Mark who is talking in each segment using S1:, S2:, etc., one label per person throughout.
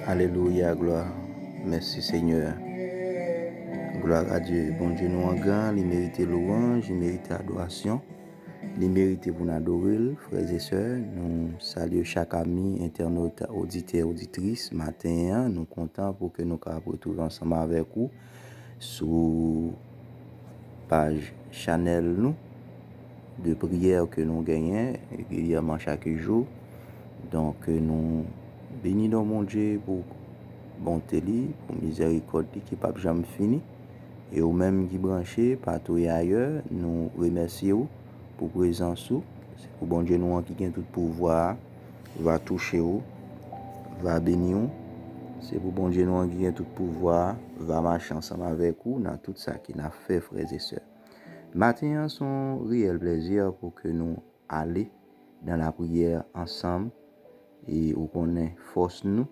S1: Alléluia, gloire. Merci Seigneur. Gloire à Dieu. Bon Dieu nous en grand, il mérite louange, il mérite adoration. Il mérite pour nous adorer, frères et sœurs. Nous saluons chaque ami, internaute, auditeur, auditrice. Matin, nous comptons pour que nous puissions retrouver ensemble avec vous sur page Chanel nous de prière que nous gagnons régulièrement chaque jour. Donc nous bénissons mon Dieu pour bonté, pour miséricorde qui pas jamais fini. Et au même qui branché partout et ailleurs, nous remercions pour présence. C'est pour bon Dieu nous qui a tout pouvoir, va toucher vous, va bénir. C'est pour bon Dieu nous qui a tout pouvoir, va marcher ensemble avec vous dans tout ça qu'il a fait, frères et sœurs. Matin, son réel plaisir pour que nous allions dans la prière ensemble et où qu'on ait force nous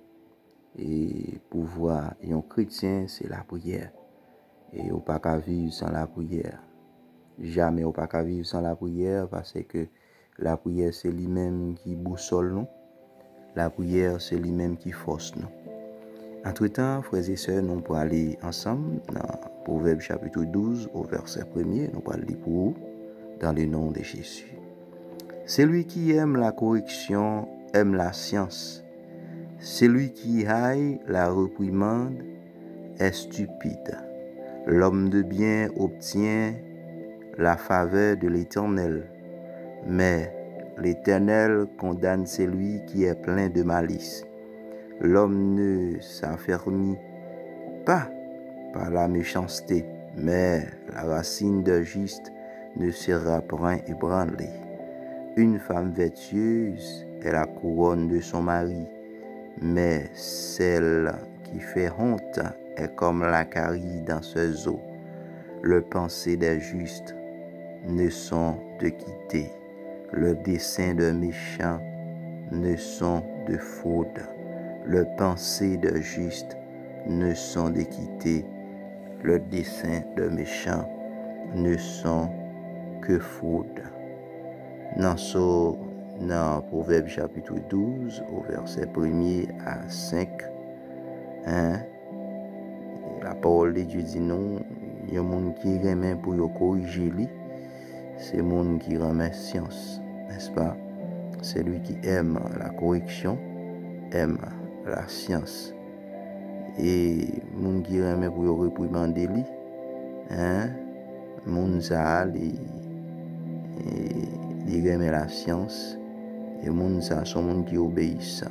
S1: et pouvoir. Et un chrétien, c'est la prière. Et on ne peut pas vivre sans la prière. Jamais on ne peut pas vivre sans la prière parce que la prière, c'est lui-même qui boussole nous. La prière, c'est lui-même qui force nous. Entre-temps, frères et sœurs, nous pourrons aller ensemble dans Proverbe chapitre 12 au verset 1er. Nous pourrons lire pour vous dans le nom de Jésus. Celui qui aime la correction aime la science. Celui qui haït la réprimande est stupide. L'homme de bien obtient la faveur de l'Éternel, mais l'Éternel condamne celui qui est plein de malice. L'homme ne s'affermit pas par la méchanceté, mais la racine de juste ne sera point ébranlée. Une femme vertueuse est la couronne de son mari, mais celle qui fait honte est comme la carie dans ses eaux. Le pensée des justes ne sont de quitter. Le dessein de méchants ne sont de fraude. Le pensée de justes ne sont de quitter. Le dessein de méchants ne sont que fraude. Dans Proverbe chapitre 12, au verset 1er à 5, la parole de Dieu dit non, il y a un monde qui remet pour corriger lui, c'est le monde qui remet science, n'est-ce pas? Celui qui aime la correction aime la science. Et le monde qui remet pour réprimander lui, le monde ça, il remet la science, et le monde ça, c'est un monde qui obéit.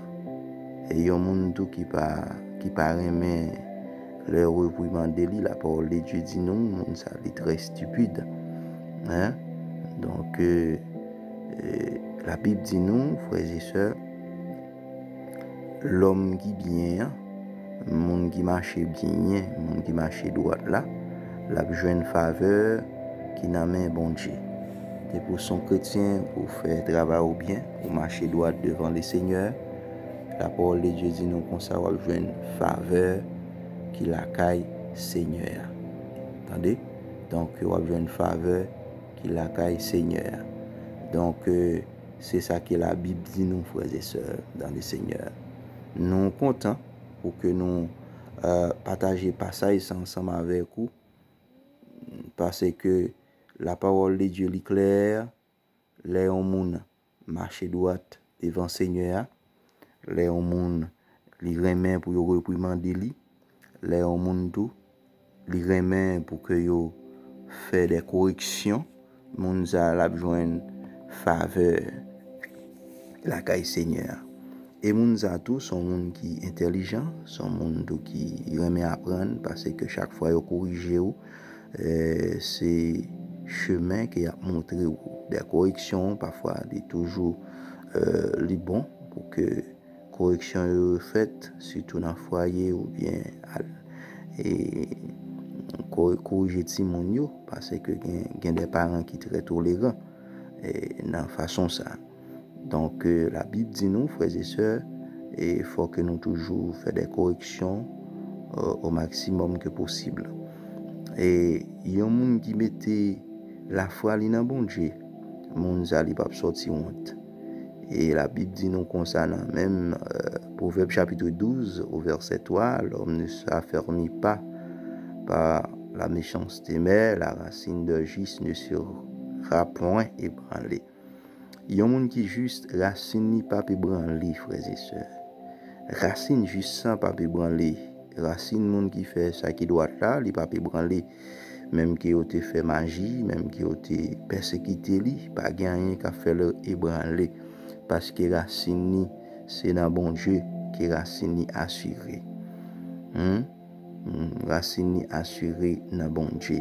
S1: Et il y a un monde tout qui pas remet le réprimander lui, la parole de Dieu dit non, le monde ça, il est très stupide. Donc, la Bible dit nous, frères et sœurs, l'homme qui bien, le monde qui marche bien, le monde qui marche droit là, la besoin de faveur qui n'a main bon Dieu. Et pour son chrétien, pour faire travail au bien, pour marcher droit devant le Seigneur, la parole de Dieu dit nous qu'on ça va besoin de faveur qui la caille Seigneur. Attendez? Donc, il va besoin de faveur qui la caille Seigneur. Donc, c'est ça que la Bible dit nous, frères et sœurs, dans le Seigneur. Nous sommes contents pour que nous partagions passage ensemble avec vous, parce que la parole de Dieu est claire, les hommes marchent droite devant le Seigneur, les hommes les remet pour réprimander lui, les hommes tout les remet pour que yo fait des corrections, moun a la besoin faveur la caille Seigneur. Et moun a tous sont moun qui intelligent, sont moun qui remet apprendre parce que chaque fois yo corrige ou c'est chemin qui a montré des corrections parfois des toujours les bons pour que correction yo faite surtout dans foyer ou bien et corriger ti moun yo parce que gen des parents qui très tolérants et dans façon ça. Donc la Bible dit nous, frères et sœurs, il faut que nous toujours faire des corrections au maximum que possible. Et il y a un monde qui mettait la foi dans bon Dieu, monde ça li pas sorti honte. Et la Bible dit nous concernant même Proverbe chapitre 12, au verset 3, l'homme ne s'affermit pas par la méchanceté, mais la racine de juste ne sera point ébranlée. Il y a un monde qui juste racine ni pas ébranlée, frères et sœurs. Racine juste sans pas ébranlée. Racine monde qui fait ça qui doit là, il pas ébranlé. Même qui a été fait magie, même qui a été persécuté, il pas gagné qu'à faire le ébranler. Parce que racine c'est dans bon Dieu qui racine assuré. Racine assuré dans bon Dieu.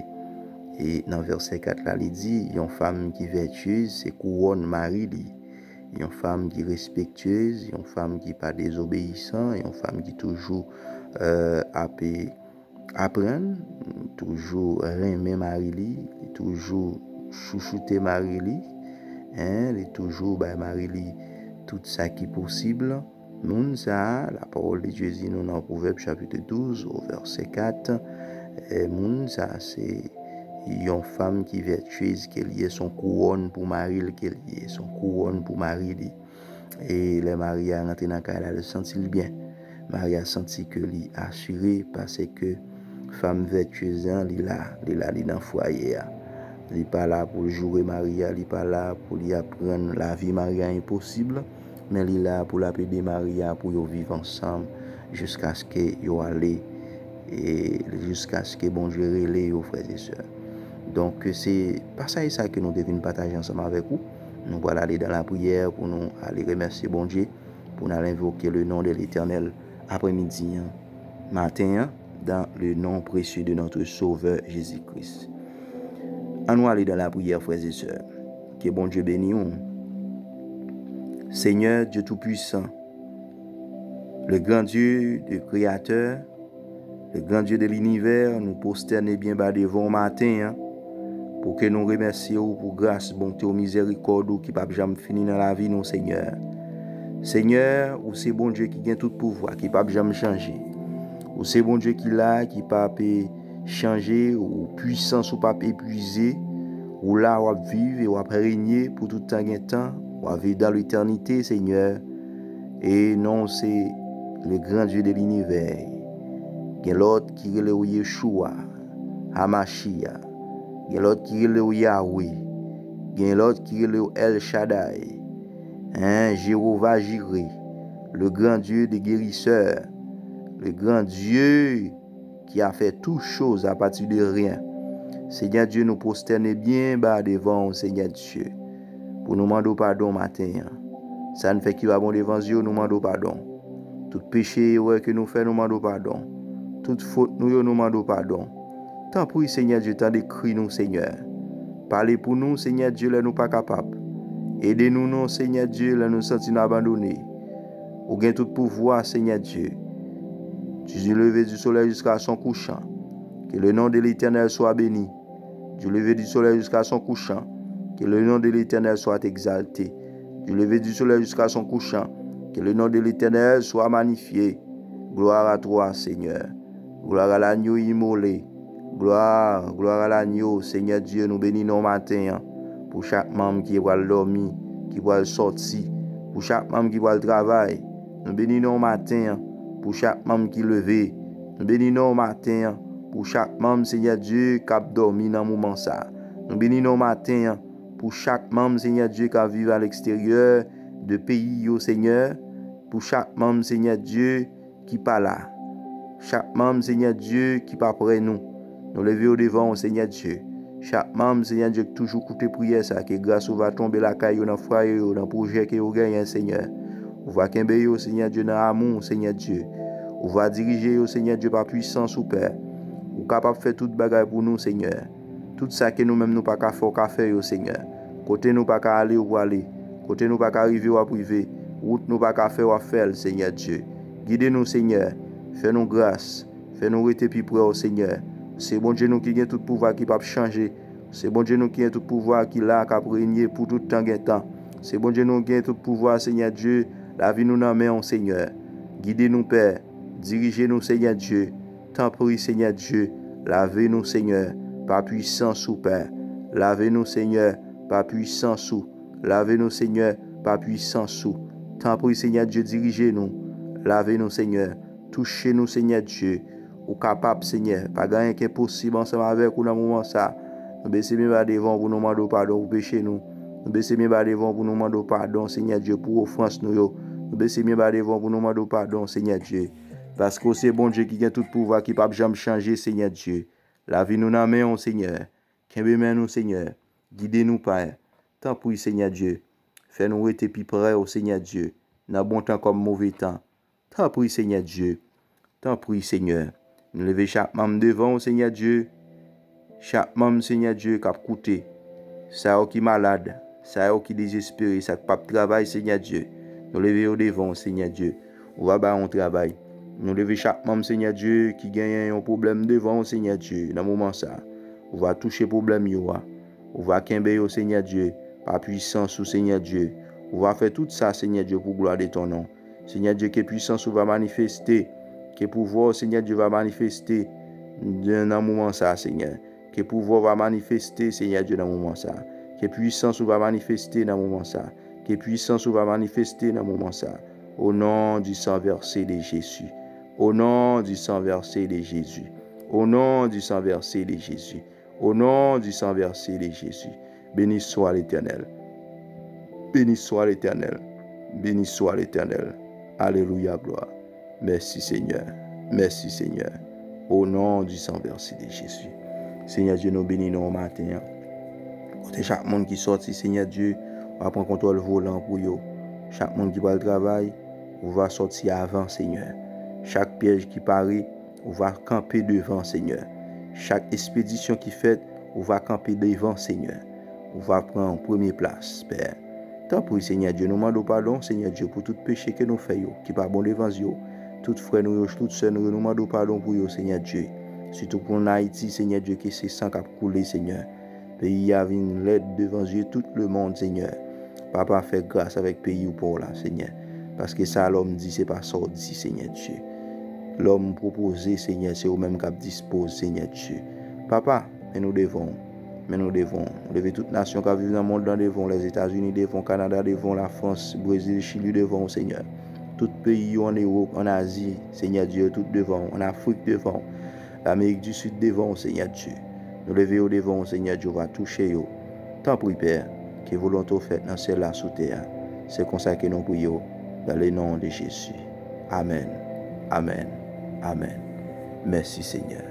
S1: Et dans verset 4 là, il dit, il y a une femme qui est vertueuse, c'est couronne mari. Il y a une femme qui est respectueuse, il y a une femme qui n'est pas désobéissante, il y a une femme qui toujours apprendre, toujours aimer mari, toujours chouchouter mari, il est toujours mari tout ça qui est possible. Moun ça, la parole de Dieu dit nous dans Proverbe chapitre 12 au verset 4, moun ça c'est une femme qui est vertueuse, qui est son couronne pour mari, qui est son couronne pour mari. Et les maris a rentré dans le cas, elle a senti bien. Marie a senti que lui assuré parce que femme vertueuse, il là dans le foyer. Il n'est pas là pour jouer Maria, il n'est pas là pour lui apprendre la vie Maria impossible, mais il est là pour l'aider Maria pour vivre ensemble jusqu'à ce que yo allez et jusqu'à ce que bon Dieu relève aux frères et sœurs. Donc c'est pas ça que nous devons partager ensemble avec vous. Nous voilà aller dans la prière pour nous aller remercier bon Dieu, pour nous invoquer le nom de l'Éternel après-midi, matin, dans le nom précieux de notre Sauveur Jésus-Christ. En nous aller dans la prière, frères et sœurs. Que bon Dieu bénisse nous. Seigneur Dieu Tout-Puissant, le grand Dieu, le Créateur, le grand Dieu de l'univers, nous prosternons bien bas devant matin, pour que nous remercions pour grâce, bonté ou miséricorde qui ne peut jamais finir dans la vie, nous, Seigneur. Seigneur, ou c'est bon Dieu qui a tout pouvoir, qui ne peut jamais changer. Ou c'est bon Dieu qui là, qui ne peut changer, ou puissance ou pas épuiser, ou là, ou vivre et ou régner pour tout temps, ou vivre dans l'éternité, Seigneur. Et non, c'est le grand Dieu de l'univers. Il y a l'autre qui est le Yeshua, Hamashia. Il y a l'autre qui est le Yahweh. Il y a l'autre qui est le El Shaddai. Jéhovah Jireh, le grand Dieu des guérisseurs, le grand Dieu qui a fait toutes choses à partir de rien. Seigneur Dieu, nous prosternons bien bas devant Seigneur Dieu. Pour nous demander pardon matin. Ça ne fait qu'il va bon devant Dieu, nous demandons pardon. Tout péché que nous faisons, nous demandons pardon. Toute faute, nous demandons pardon. Tant pour Seigneur Dieu, tant d'écrit nous, Seigneur. Parlez pour nous, Seigneur Dieu, là nous pas capables. Aidez-nous, non, Seigneur Dieu, là nous sentons abandonnés. Ou gain tout pouvoir, Seigneur Dieu. Du lever du soleil jusqu'à son couchant. Que le nom de l'Éternel soit béni. Du lever du soleil jusqu'à son couchant. Que le nom de l'Éternel soit exalté. Du lever du soleil jusqu'à son couchant. Que le nom de l'Éternel soit magnifié. Gloire à toi, Seigneur. Gloire à l'agneau immolé. Gloire à l'agneau, Seigneur Dieu, nous bénissons matin. Pour chaque membre qui va dormir, qui va sortir. Pour chaque membre qui va travailler. Nous bénissons matin. Pour chaque membre qui levé. Nous bénissons matin. Pour chaque membre, Seigneur Dieu, qui a dormi dans le moment ça. Nous bénissons matin. Pour chaque membre, Seigneur Dieu, qui vit à l'extérieur de pays, Seigneur. Pour chaque membre, Seigneur Dieu, qui n'est pas là. Chaque membre, Seigneur Dieu, qui n'est pas près nous. Nous levons devant, Seigneur Dieu. Chaque membre, Seigneur Dieu, qui toujours écoute prière, ça, que grâce va tomber la caille dans le foyer, dans le projet que vous gagnez, Seigneur. On va qu'aimer, Seigneur Dieu, dans l'amour, Seigneur Dieu. On va diriger, Seigneur Dieu, par puissance ou Père. On est capable de faire toute bagaille pour nous, Seigneur. Tout ça que nous-mêmes, nous pas qu'à faire, Seigneur. Côté nous pas qu'à aller ou aller. Côté nous pas qu'à arriver ou à priver. Route nous pas qu'à faire ou à faire, Seigneur Dieu. Guidez-nous, Seigneur. Fais-nous grâce. Fais-nous rester plus près, au Seigneur. C'est bon Dieu nous qui a tout pouvoir qui peut changer. C'est bon Dieu nous qui a tout pouvoir qui là qui a régné pour tout temps et temps. C'est bon Dieu nous qui a tout pouvoir, Seigneur Dieu. La vie nous dans main, Seigneur. Guidez-nous, Père. Dirigez-nous, Seigneur Dieu. Tant pis, Seigneur Dieu. Lavez-nous, Seigneur, par puissance ou Père. Lavez-nous, Seigneur, par puissance ou. Lavez-nous, Seigneur, par puissance ou. Tant pis, Seigneur Dieu, dirigez-nous. Lavez-nous, Seigneur. Touchez-nous, Seigneur Dieu. Ou capable, Seigneur. Pas rien qui est possible ensemble avec nous dans le moment ça. Nous baissons mes bas devant pour nous demander pardon pour péché nous. Nous baissons mes bas devant pour nous demander pardon, Seigneur Dieu, pour offense nous. Nous baissons mes bas devant pour nous demander pardon, Seigneur Dieu. Parce que c'est bon Dieu qui a tout pouvoir, qui ne peut jamais changer, Seigneur Dieu. Lavez-nous dans la main, Seigneur. Qu'aimez nous, Seigneur. Guidez-nous, Père. Tant pis, Seigneur Dieu. Fais-nous être plus près, au Seigneur Dieu. Dans bon temps comme mauvais temps. Tant pis, Seigneur Dieu. Tant pis, Seigneur. Nous levons chaque membre devant, Seigneur Dieu. Chaque membre, Seigneur Dieu, qui a coûté. Ça qui est malade. Ça qui est désespéré. Ça qui n'a pas de travail, Seigneur Dieu. Nous levons devant, Seigneur Dieu. On va faire un travail. Nous levons chaque membre, Seigneur Dieu, qui gagne un problème devant, Seigneur Dieu. Dans le moment ça. On va toucher le problème. On va quimber au Seigneur Dieu. Par puissance au Seigneur Dieu. On va faire tout ça, Seigneur Dieu, pour gloire de ton nom. Seigneur Dieu, que puissance va manifester. Que pouvoir, Seigneur Dieu, va manifester dans le moment ça, Seigneur. Que pouvoir va manifester, Seigneur Dieu, dans le moment ça. Que puissance va manifester dans le moment ça. Que puissance va manifester dans le moment ça. Au nom du sang versé de Jésus. Au nom du sang versé de Jésus. Au nom du sang versé de Jésus. Au nom du sang versé de Jésus. Béni soit l'Éternel. Béni soit l'Éternel. Béni soit l'Éternel. Alléluia, gloire. Merci Seigneur. Merci Seigneur. Au nom du sang versé de Jésus. Seigneur Dieu, nous bénissons au matin. Côté chaque monde qui sortit, Seigneur Dieu, on va prendre contrôle volant pour eux. Chaque monde qui va le travail, on va sortir avant, Seigneur. Chaque piège qui paraît, on va camper devant, Seigneur. Chaque expédition qui fait, on va camper devant, Seigneur. On va prendre première place, Père. Tant pour Seigneur Dieu, nous demandons pardon, Seigneur Dieu, pour tout péché que nous faisons, qui pas bon devant Dieu. Tout frère nous, toutes sœurs nous demandons pardon pour eux, Seigneur Dieu. Surtout pour Haïti, Seigneur Dieu, que c'est sang qui a coulé, Seigneur. Pays a une l'aide devant Dieu, tout le monde, Seigneur. Papa, fait grâce avec pays ou pour là, Seigneur. Parce que ça, l'homme dit, c'est pas ça, dit, Seigneur Dieu. L'homme proposé, Seigneur, c'est au-même qui dispose, Seigneur Dieu. Papa, mais nous devons lever toute nation qui vit dans le monde, devant les États-Unis, devant le Canada, devant la France, Brésil, Chili, devant, Seigneur. Tout pays en Europe, en Asie, Seigneur Dieu, tout devant, en Afrique devant, l'Amérique du Sud devant, Seigneur Dieu. Nous lever au devant, Seigneur Dieu, va toucher eux. Tant pis, Père, que volonté faite dans celle-là sous terre. C'est comme ça que nous prions, dans le nom de Jésus. Amen. Amen. Amen. Merci, Seigneur.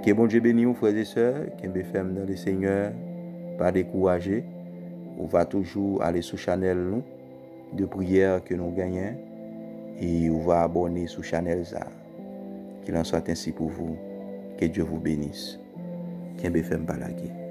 S1: Que bon Dieu bénisse, frères et sœurs, qui me ferme dans le Seigneur, pas décourager. On va toujours aller sur Chanel nous, de prière que nous gagnons, et on va abonner sur Chanel ça. Qu'il en soit ainsi pour vous. Que Dieu vous bénisse. Qui me ferme pas la guerre.